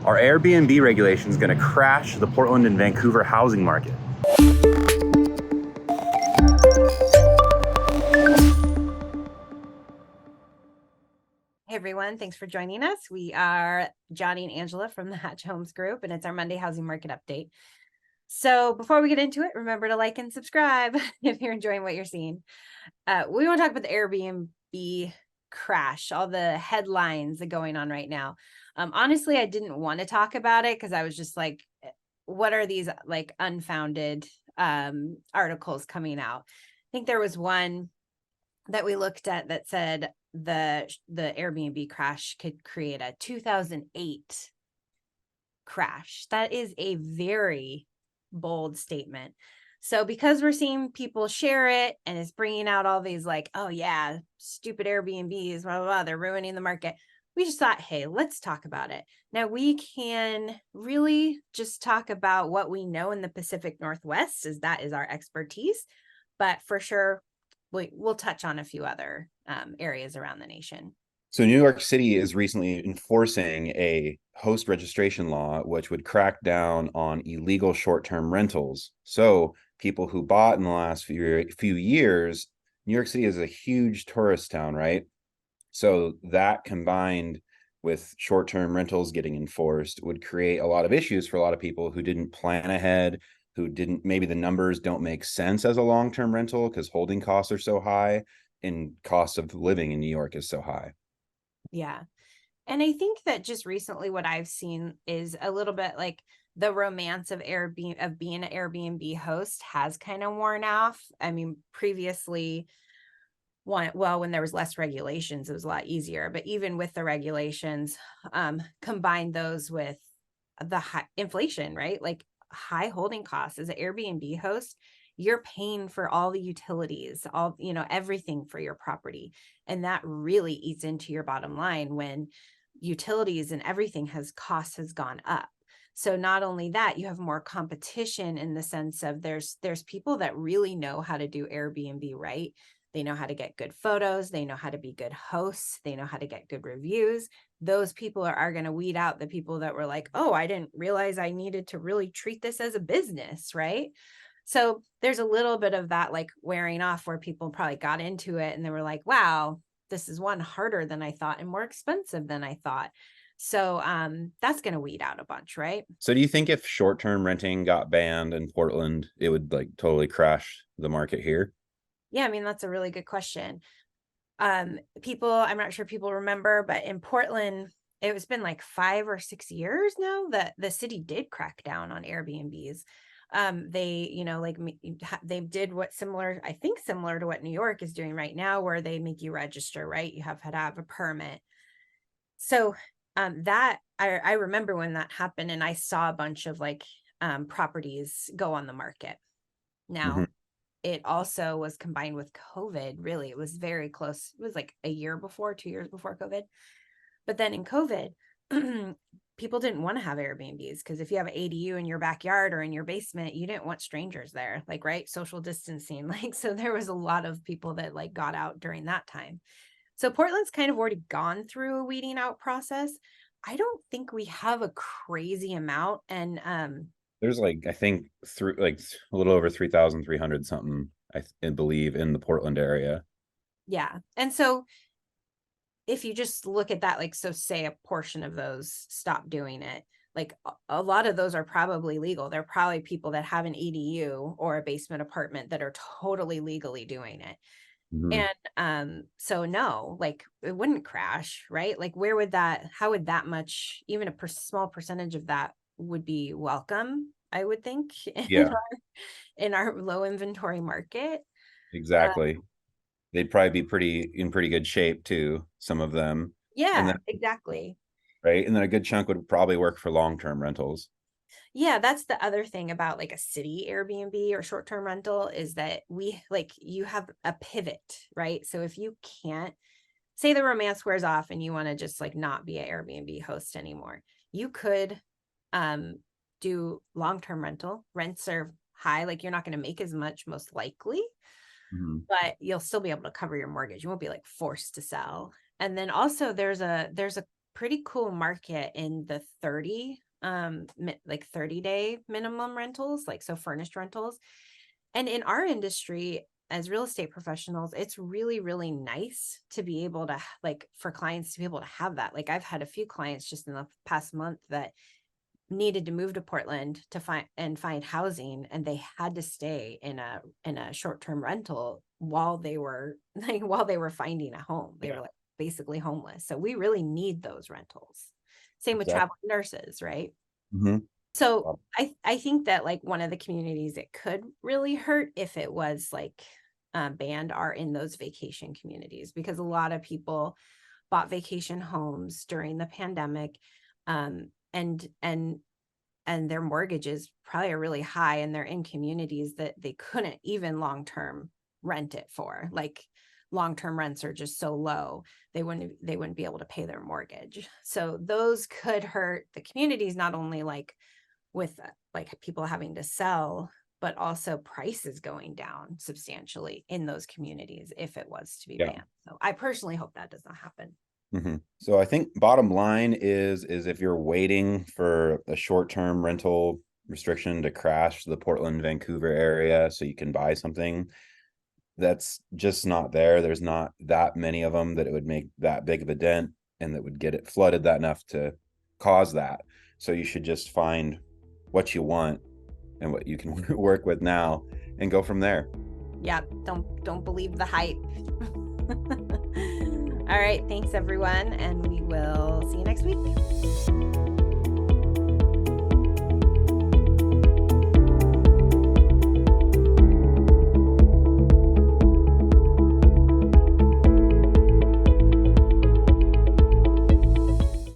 Are Airbnb regulations going to crash the Portland and Vancouver housing market? Hey everyone, thanks for joining us. We are Johnny and Angela from the Hatch Homes Group, and it's our Monday housing market update. So before we get into it, remember to like and subscribe if you're enjoying what you're seeing. We want to talk about the Airbnb crash, all the headlines that are going on right now. Honestly, I didn't want to talk about it because I was just like, what are these like unfounded articles coming out? I think there was one that we looked at that said the Airbnb crash could create a 2008 crash. That is a very bold statement. So because we're seeing people share it and it's bringing out all these like, oh yeah, stupid Airbnbs, blah, blah, blah, they're ruining the market. We just thought, hey, let's talk about it. Now we can really just talk about what we know in the Pacific Northwest, as that is our expertise. But for sure, we'll touch on a few other areas around the nation. So New York City is recently enforcing a host registration law, which would crack down on illegal short-term rentals. So people who bought in the last few years, New York City is a huge tourist town, right? So that combined with short-term rentals getting enforced would create a lot of issues for a lot of people who didn't plan ahead, who didn't, maybe the numbers don't make sense as a long-term rental because holding costs are so high and cost of living in New York is so high. Yeah. And I think that just recently what I've seen is a little bit like the romance of Airbnb, of being an Airbnb host, has kind of worn off. I mean, previously, when there was less regulations, it was a lot easier. But even with the regulations, combine those with the high inflation, right? Like high holding costs as an Airbnb host, you're paying for all the utilities, all, everything for your property. And that really eats into your bottom line when utilities and everything has gone up. So not only that, you have more competition in the sense of there's people that really know how to do Airbnb right. They know how to get good photos. They know how to be good hosts. They know how to get good reviews. Those people are going to weed out the people that were like, oh, I didn't realize I needed to really treat this as a business, right? So there's a little bit of that like wearing off where people probably got into it and they were like, wow, this is one harder than I thought and more expensive than I thought. So that's going to weed out a bunch, right? So do you think if short-term renting got banned in Portland, it would like totally crash the market here? Yeah, I mean, that's a really good question. People, I'm not sure people remember, but in Portland, it's been like 5 or 6 years now that the city did crack down on Airbnbs. They, they did I think similar to what New York is doing right now, where they make you register, right? You have to have a permit. So that I remember when that happened, and I saw a bunch of like properties go on the market. Now, it also was combined with COVID. Really, it was very close. It was like a year before, 2 years before COVID. But then in COVID, people didn't want to have Airbnbs because if you have an ADU in your backyard or in your basement, you didn't want strangers there, like, right? Social distancing. Like, so there was a lot of people that like got out during that time. So Portland's kind of already gone through a weeding out process. I don't think we have a crazy amount. And There's like, I think through like a little over 3,300 something, I believe, in the Portland area. yeah. And so if you just look at that, like, so say a portion of those stop doing it, like a lot of those are probably legal. They're probably people that have an ADU or a basement apartment that are totally legally doing it. And so no, like it wouldn't crash, right? Like how would that much, even a small percentage of that would be welcome, I would think, Yeah, in our low inventory market. exactly. They'd probably be in pretty good shape too, some of them. And Yeah, then, exactly. right. And then a good chunk would probably work for long-term rentals. Yeah, that's the other thing about like a city Airbnb or short-term rental is that you have a pivot, right? So if you can't, say the romance wears off and you want to just like not be an Airbnb host anymore, you could do long-term rental. Rents are high, like you're not going to make as much most likely, but you'll still be able to cover your mortgage. You won't be like forced to sell. And then also there's a pretty cool market in the 30-day minimum rentals, like so furnished rentals. And in our industry as real estate professionals, it's really, really nice to be able to, like, for clients to be able to have that. Like, I've had a few clients just in the past month that needed to move to Portland to find housing, and they had to stay in a short-term rental while they were finding a home. They were like basically homeless. So we really need those rentals. Same with travel nurses, right? Mm-hmm. So I think that, like, one of the communities it could really hurt if it was like banned are in those vacation communities, because a lot of people bought vacation homes during the pandemic, and their mortgages probably are really high, and they're in communities that they couldn't even long-term rent it for. Like, long-term rents are just so low, they wouldn't be able to pay their mortgage. So those could hurt the communities, not only like with like people having to sell, but also prices going down substantially in those communities if it was to be banned. So I personally hope that does not happen. Mm-hmm. So I think bottom line is if you're waiting for a short-term rental restriction to crash the Portland, Vancouver area so you can buy something, that's just not there. There's not that many of them that it would make that big of a dent and that would get it flooded that enough to cause that. So you should just find what you want and what you can work with now and go from there. Yeah, don't believe the hype. All right, thanks everyone, and we will see you next week.